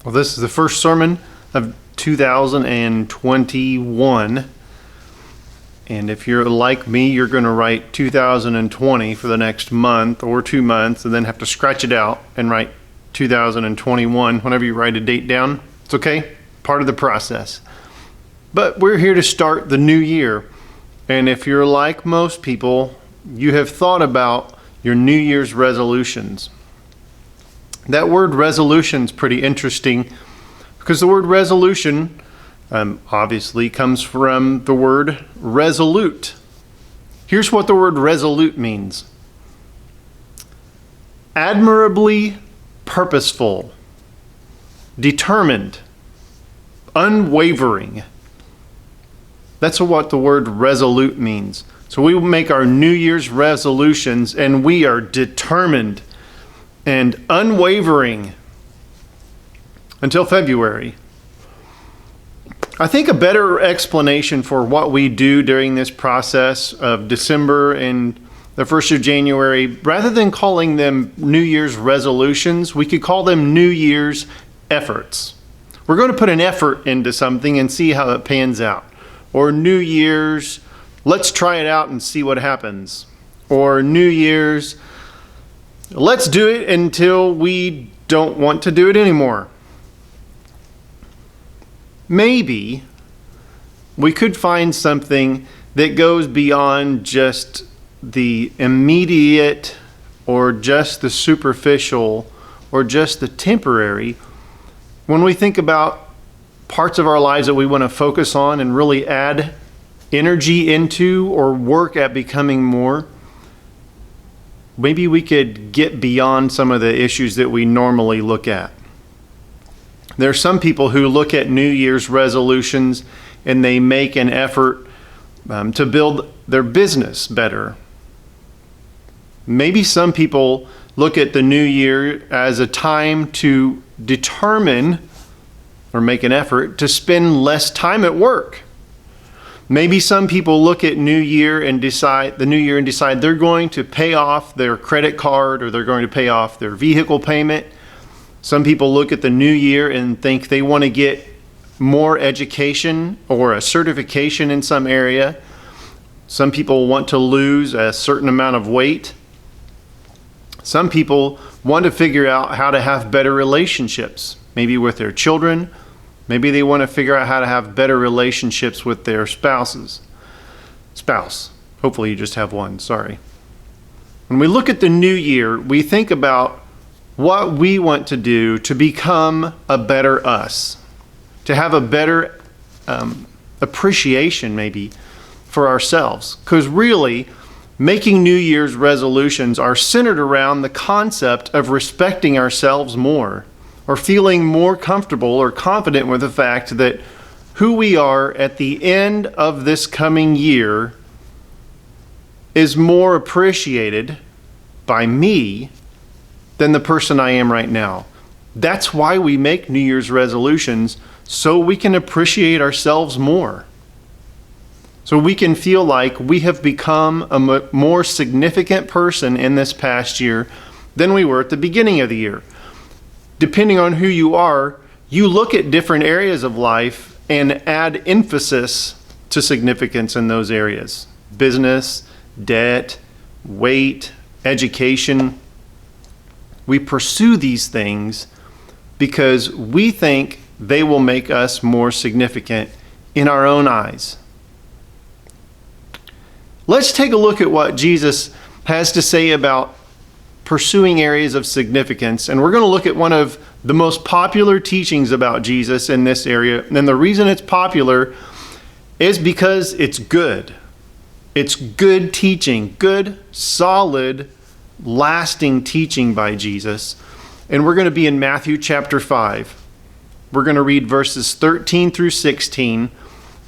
Well, this is the first sermon of 2021. And if you're like me, you're going to write 2020 for the next month or 2 months and then have to scratch it out and write 2021 whenever you write a date down. It's okay, part of the process. But we're here to start the new year. And if you're like most people, you have thought about your New Year's resolutions. That word resolution is pretty interesting because the word resolution obviously comes from the word resolute. Here's what the word resolute means. Admirably purposeful, determined, unwavering. That's what the word resolute means. So we make our New Year's resolutions and we are determined and unwavering until February. I think a better explanation for what we do during this process of December and the 1st of January, rather than calling them New Year's resolutions, we could call them New Year's efforts. We're going to put an effort into something and see how it pans out. Or New Year's, let's try it out and see what happens. Or New Year's, let's do it until we don't want to do it anymore. Maybe we could find something that goes beyond just the immediate or just the superficial or just the temporary. When we think about parts of our lives that we want to focus on and really add energy into or work at becoming more, maybe we could get beyond some of the issues that we normally look at. There are some people who look at New Year's resolutions and they make an effort to build their business better. Maybe some people look at the new year as a time to determine or make an effort to spend less time at work. Maybe some people look at the new year and decide they're going to pay off their credit card or they're going to pay off their vehicle payment. Some people look at the new year and think they want to get more education or a certification in some area. Some people want to lose a certain amount of weight. Some people want to figure out how to have better relationships, maybe with their children. Maybe they want to figure out how to have better relationships with their spouse. Hopefully you just have one, sorry. When we look at the new year, we think about what we want to do to become a better us, to have a better appreciation maybe for ourselves. Because really, making New Year's resolutions are centered around the concept of respecting ourselves more, or feeling more comfortable or confident with the fact that who we are at the end of this coming year is more appreciated by me than the person I am right now. That's why we make New Year's resolutions, so we can appreciate ourselves more. So we can feel like we have become a more significant person in this past year than we were at the beginning of the year. Depending on who you are, you look at different areas of life and add emphasis to significance in those areas. Business, debt, weight, education. We pursue these things because we think they will make us more significant in our own eyes. Let's take a look at what Jesus has to say about pursuing areas of significance. And we're going to look at one of the most popular teachings about Jesus in this area. And the reason it's popular is because it's good. It's good teaching, good, solid, lasting teaching by Jesus. And we're going to be in Matthew chapter 5. We're going to read verses 13 through 16.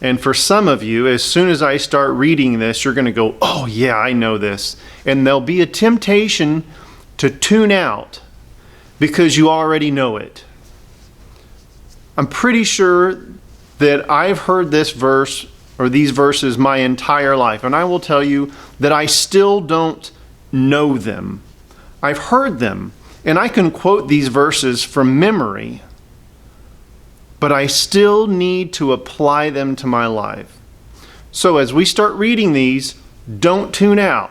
And for some of you, as soon as I start reading this, you're going to go, oh yeah, I know this. And there'll be a temptation to tune out because you already know it. I'm pretty sure that I've heard this verse or these verses my entire life, and I will tell you that I still don't know them. I've heard them, and I can quote these verses from memory, but I still need to apply them to my life. So as we start reading these, don't tune out.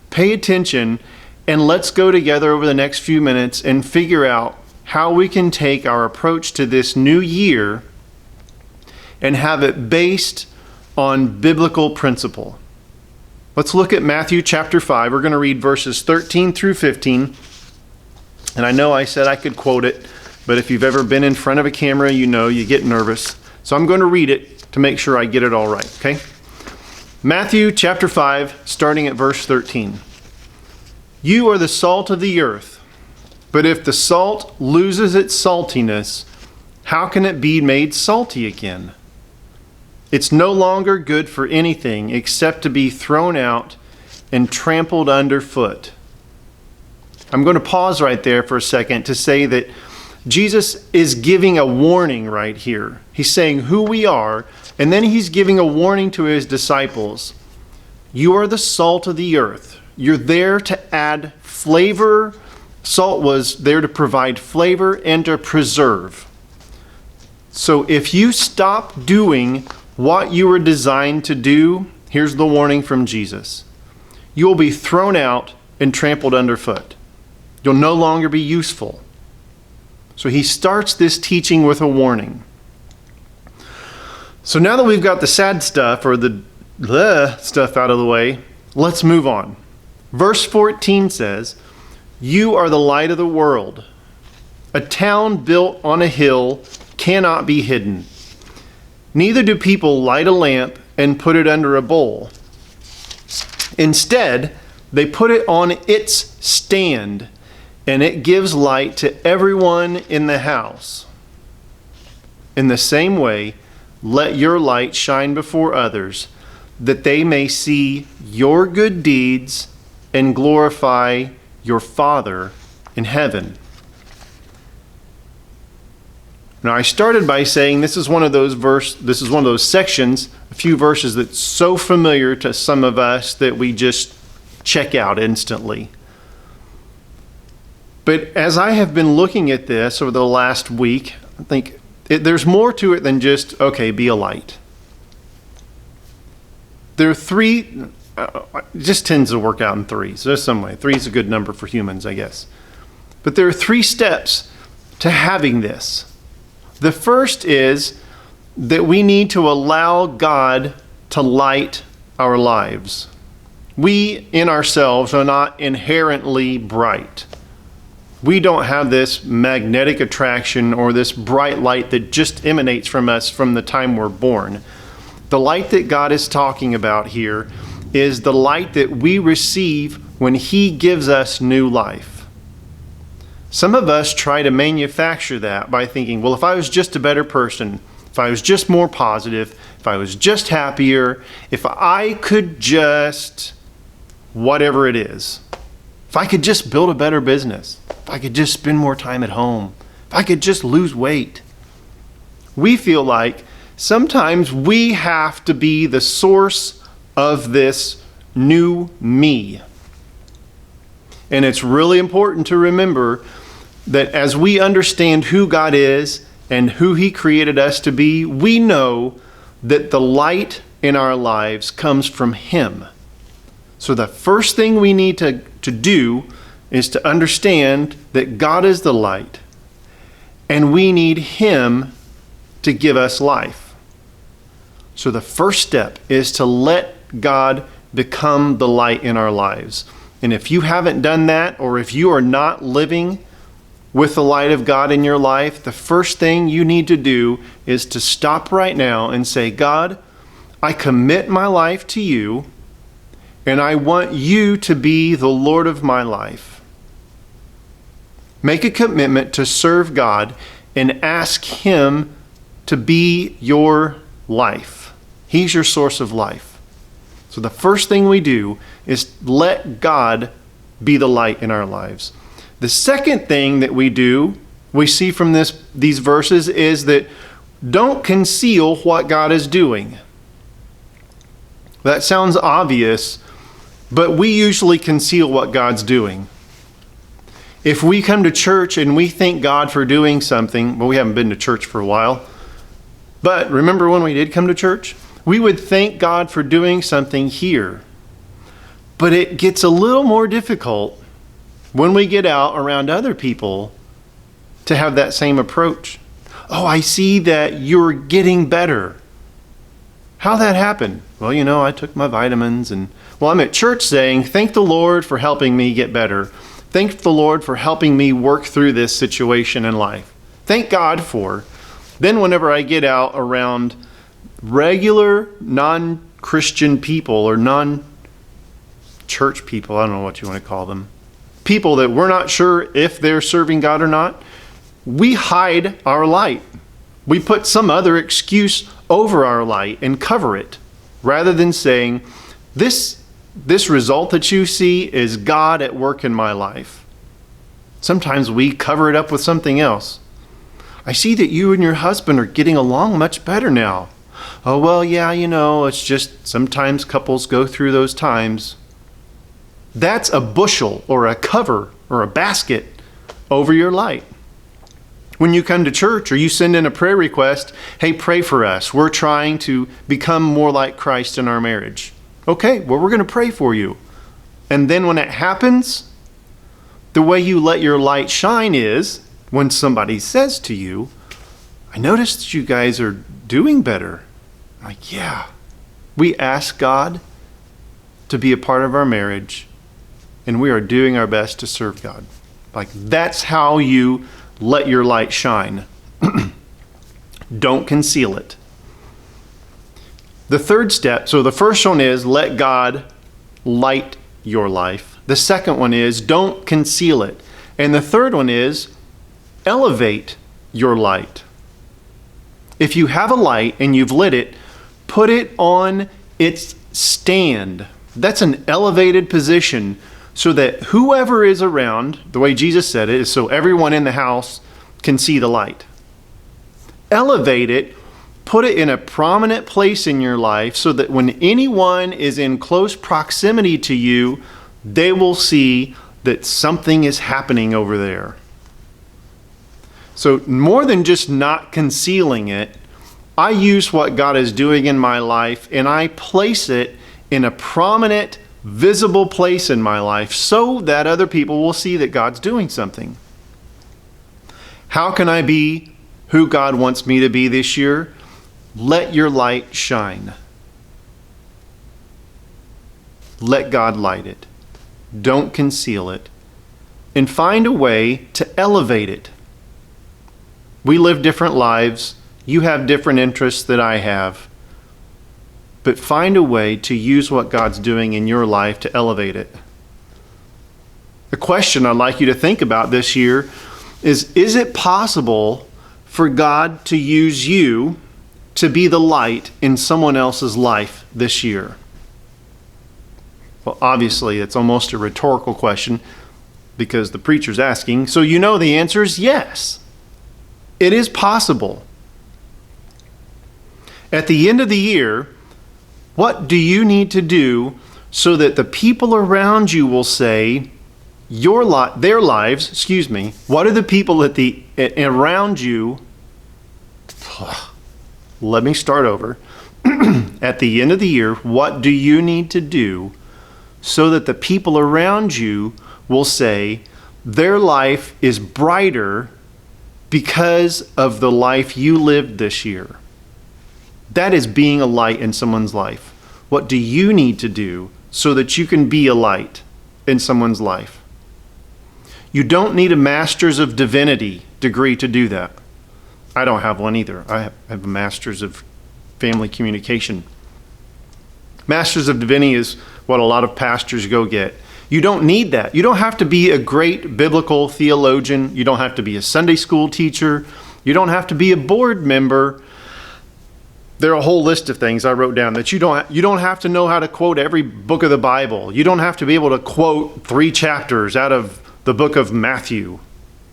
Pay attention, and let's go together over the next few minutes and figure out how we can take our approach to this new year and have it based on biblical principle. Let's look at Matthew chapter 5. We're going to read verses 13 through 15. And I know I said I could quote it, but if you've ever been in front of a camera, you know you get nervous. So I'm going to read it to make sure I get it all right, okay? Matthew chapter 5, starting at verse 13. You are the salt of the earth, but if the salt loses its saltiness, how can it be made salty again? It's no longer good for anything except to be thrown out and trampled underfoot. I'm going to pause right there for a second to say that Jesus is giving a warning right here. He's saying who we are, and then he's giving a warning to his disciples. You are the salt of the earth. You're there to add flavor. Salt was there to provide flavor and to preserve. So if you stop doing what you were designed to do, here's the warning from Jesus. You will be thrown out and trampled underfoot. You'll no longer be useful. So he starts this teaching with a warning. So now that we've got the sad stuff or the stuff out of the way, let's move on. Verse 14 says, you are the light of the world. A town built on a hill cannot be hidden. Neither do people light a lamp and put it under a bowl. Instead, they put it on its stand, and it gives light to everyone in the house. In the same way, let your light shine before others, that they may see your good deeds and glorify your Father in heaven. Now, I started by saying this is one of those sections, a few verses that's so familiar to some of us that we just check out instantly. But as I have been looking at this over the last week, I think there's more to it than just, okay, be a light. There are three, it just tends to work out in threes. There's some way. Three is a good number for humans, I guess. But there are 3 steps to having this. The first is that we need to allow God to light our lives. We in ourselves are not inherently bright. We don't have this magnetic attraction or this bright light that just emanates from us from the time we're born. The light that God is talking about here is the light that we receive when He gives us new life. Some of us try to manufacture that by thinking, well, if I was just a better person, if I was just more positive, if I was just happier, if I could just whatever it is, if I could just build a better business, if I could just spend more time at home, if I could just lose weight. We feel like sometimes we have to be the source of this new me. And it's really important to remember that as we understand who God is and who He created us to be, we know that the light in our lives comes from Him. So the first thing we need to do is to understand that God is the light, and we need Him to give us life. So the first step is to let God become the light in our lives. And if you haven't done that, or if you are not living with the light of God in your life, the first thing you need to do is to stop right now and say, God, I commit my life to you, and I want you to be the Lord of my life. Make a commitment to serve God and ask Him to be your life. He's your source of life. So the first thing we do is let God be the light in our lives. The second thing that we do, we see from these verses, is that don't conceal what God is doing. That sounds obvious, but we usually conceal what God's doing. If we come to church and we thank God for doing something, well, we haven't been to church for a while, But remember when we did come to church? We would thank God for doing something here. But it gets a little more difficult when we get out around other people to have that same approach. Oh, I see that you're getting better. How'd that happen? Well, I took my vitamins and, I'm at church saying, thank the Lord for helping me get better. Thank the Lord for helping me work through this situation in life. Thank God for. Then whenever I get out around regular non-Christian people or non-church people, I don't know what you want to call them, people that we're not sure if they're serving God or not, we hide our light. We put some other excuse over our light and cover it, rather than saying, this result that you see is God at work in my life. Sometimes we cover it up with something else. I see that you and your husband are getting along much better now. Oh, well, yeah, it's just sometimes couples go through those times. That's a bushel or a cover or a basket over your light. When you come to church or you send in a prayer request, hey, pray for us. We're trying to become more like Christ in our marriage. Okay, well, we're going to pray for you. And then when it happens, the way you let your light shine is when somebody says to you, I noticed that you guys are doing better. Like, yeah, we ask God to be a part of our marriage, and we are doing our best to serve God. Like, that's how you let your light shine. Don't conceal it. The third step, so the first one is let God light your life. The second one is don't conceal it. And the third one is elevate your light. If you have a light and you've lit it, put it on its stand. That's an elevated position so that whoever is around, the way Jesus said it, is so everyone in the house can see the light. Elevate it, put it in a prominent place in your life so that when anyone is in close proximity to you, they will see that something is happening over there. So more than just not concealing it, I use what God is doing in my life and I place it in a prominent, visible place in my life so that other people will see that God's doing something. How can I be who God wants me to be this year? Let your light shine. Let God light it. Don't conceal it. And find a way to elevate it. We live different lives. You have different interests that I have. But find a way to use what God's doing in your life to elevate it. The question I'd like you to think about this year is it possible for God to use you to be the light in someone else's life this year? Well, obviously, it's almost a rhetorical question because the preacher's asking. So the answer is yes. It is possible. At the end of the year, what do you need to do so that the people around you will say, their lives, what are the people around you? Let me start over. At the end of the year, what do you need to do so that the people around you will say their life is brighter because of the life you lived this year? That is being a light in someone's life. What do you need to do so that you can be a light in someone's life? You don't need a Master's of Divinity degree to do that. I don't have one either. I have a Master's of Family Communication. Master's of Divinity is what a lot of pastors go get. You don't need that. You don't have to be a great biblical theologian. You don't have to be a Sunday school teacher. You don't have to be a board member. There are a whole list of things I wrote down that you don't have to know how to quote every book of the Bible. You don't have to be able to quote 3 chapters out of the book of Matthew.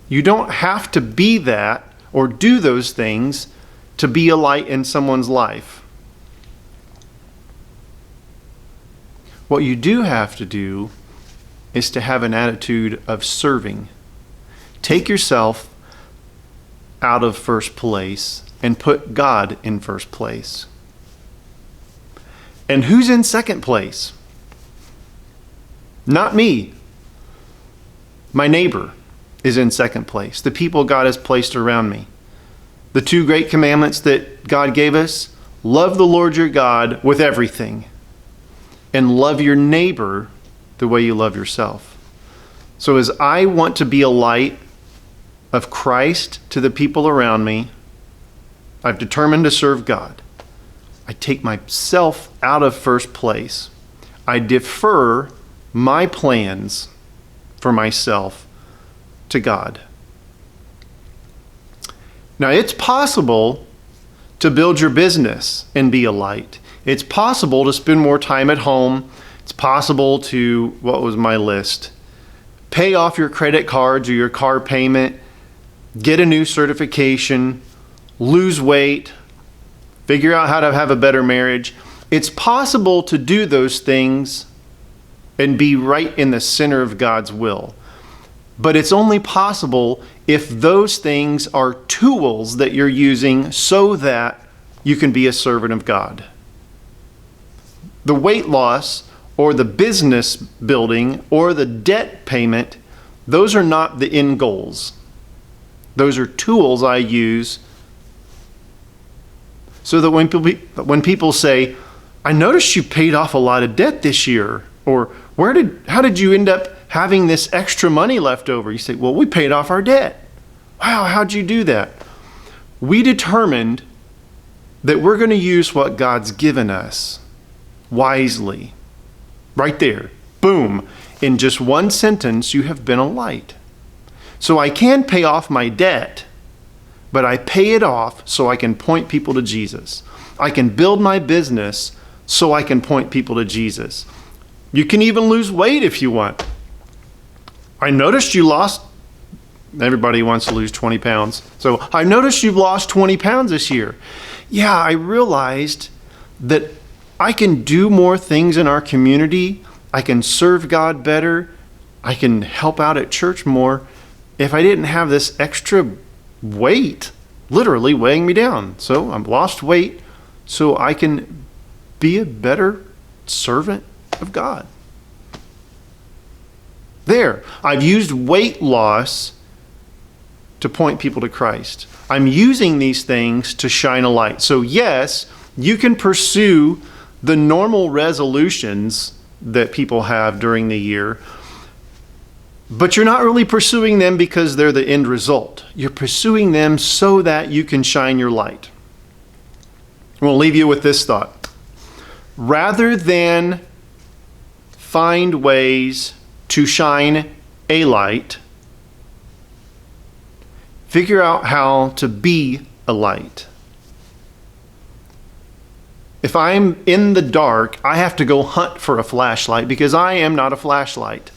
You don't have to be that or do those things to be a light in someone's life. What you do have to do is to have an attitude of serving. Take yourself out of first place and put God in first place. And who's in second place? Not me. My neighbor is in second place. The people God has placed around me. The two great commandments that God gave us: love the Lord your God with everything, and love your neighbor the way you love yourself. So as I want to be a light of Christ to the people around me, I've determined to serve God. I take myself out of first place. I defer my plans for myself to God. Now, it's possible to build your business and be a light. It's possible to spend more time at home. It's possible to, what was my list? Pay off your credit cards or your car payment, get a new certification, lose weight, figure out how to have a better marriage. It's possible to do those things and be right in the center of God's will. But it's only possible if those things are tools that you're using so that you can be a servant of God. The weight loss or the business building or the debt payment, those are not the end goals. Those are tools I use so that when people say, I noticed you paid off a lot of debt this year, or how did you end up having this extra money left over? You say, well, we paid off our debt. Wow, how'd you do that? We determined that we're going to use what God's given us wisely. Right there. Boom. In just one sentence, you have been a light. So I can pay off my debt, but I pay it off so I can point people to Jesus. I can build my business so I can point people to Jesus. You can even lose weight if you want. I noticed you lost, everybody wants to lose 20 pounds. So I noticed you've lost 20 pounds this year. Yeah, I realized that I can do more things in our community. I can serve God better. I can help out at church more if I didn't have this extra weight literally weighing me down. So I've lost weight so I can be a better servant of God. There, I've used weight loss to point people to Christ. I'm using these things to shine a light. So yes, you can pursue the normal resolutions that people have during the year, but you're not really pursuing them because they're the end result. You're pursuing them so that you can shine your light. We'll leave you with this thought. Rather than find ways to shine a light, figure out how to be a light. If I'm in the dark, I have to go hunt for a flashlight because I am not a flashlight.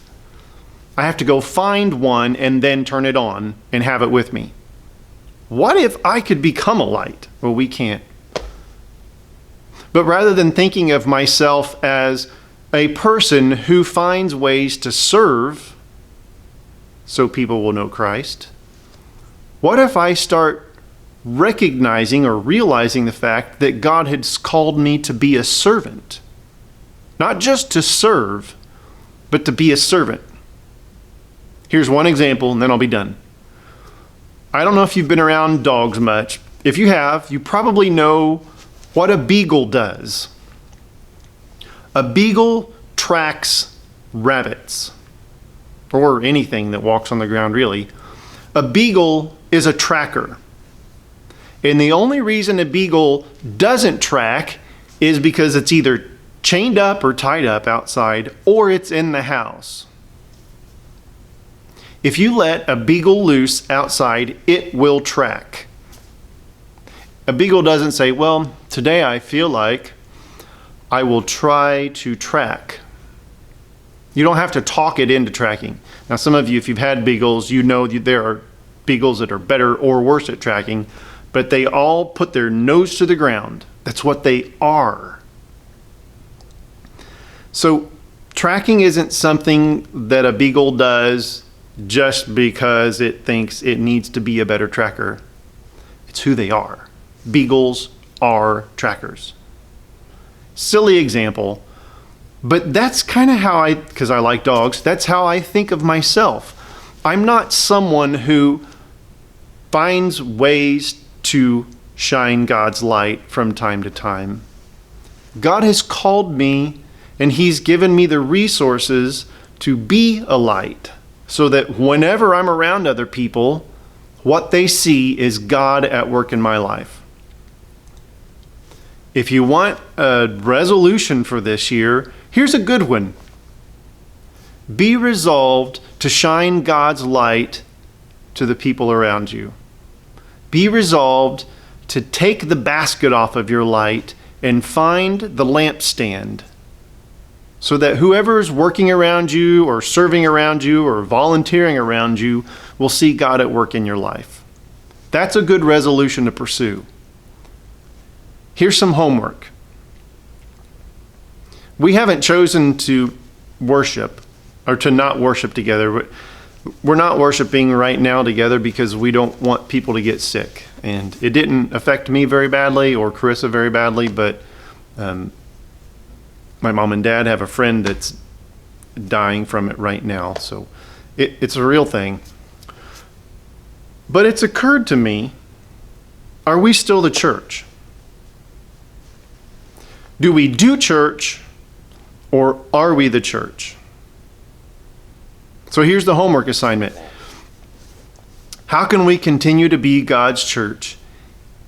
I have to go find one and then turn it on and have it with me. What if I could become a light? Well, we can't. But rather than thinking of myself as a person who finds ways to serve so people will know Christ, what if I start recognizing or realizing the fact that God has called me to be a servant? Not just to serve, but to be a servant. Here's one example, and then I'll be done. I don't know if you've been around dogs much. If you have, you probably know what a beagle does. A beagle tracks rabbits, or anything that walks on the ground, really. A beagle is a tracker. And the only reason a beagle doesn't track is because it's either chained up or tied up outside, or it's in the house. If you let a beagle loose outside, it will track. A beagle doesn't say, well, today I feel like I will try to track. You don't have to talk it into tracking. Now, some of you, if you've had beagles, you know there are beagles that are better or worse at tracking, but they all put their nose to the ground. That's what they are. So tracking isn't something that a beagle does just because it thinks it needs to be a better tracker. It's who they are. beagles are trackers. Silly example, but that's kind of how because I like dogs, that's how I think of myself. I'm not someone who finds ways to shine God's light from time to time. God has called me and He's given me the resources to be a light so that whenever I'm around other people, what they see is God at work in my life. If you want a resolution for this year, here's a good one. Be resolved to shine God's light to the people around you. Be resolved to take the basket off of your light and find the lampstand so that whoever is working around you or serving around you or volunteering around you will see God at work in your life. That's a good resolution to pursue. Here's some homework. We haven't chosen to worship or to not worship together. We're not worshiping right now together because we don't want people to get sick. And it didn't affect me very badly or Carissa very badly, but my mom and dad have a friend that's dying from it right now. So it's a real thing. But it's occurred to me, are we still the church? Do we do church or are we the church? So here's the homework assignment. How can we continue to be God's church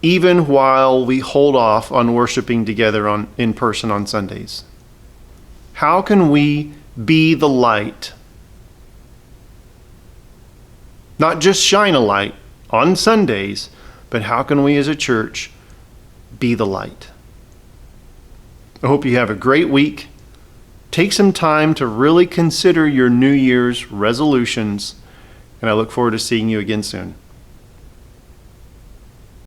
even while we hold off on worshiping together in person on Sundays? How can we be the light? Not just shine a light on Sundays, but how can we as a church be the light? I hope you have a great week. Take some time to really consider your New Year's resolutions, and I look forward to seeing you again soon.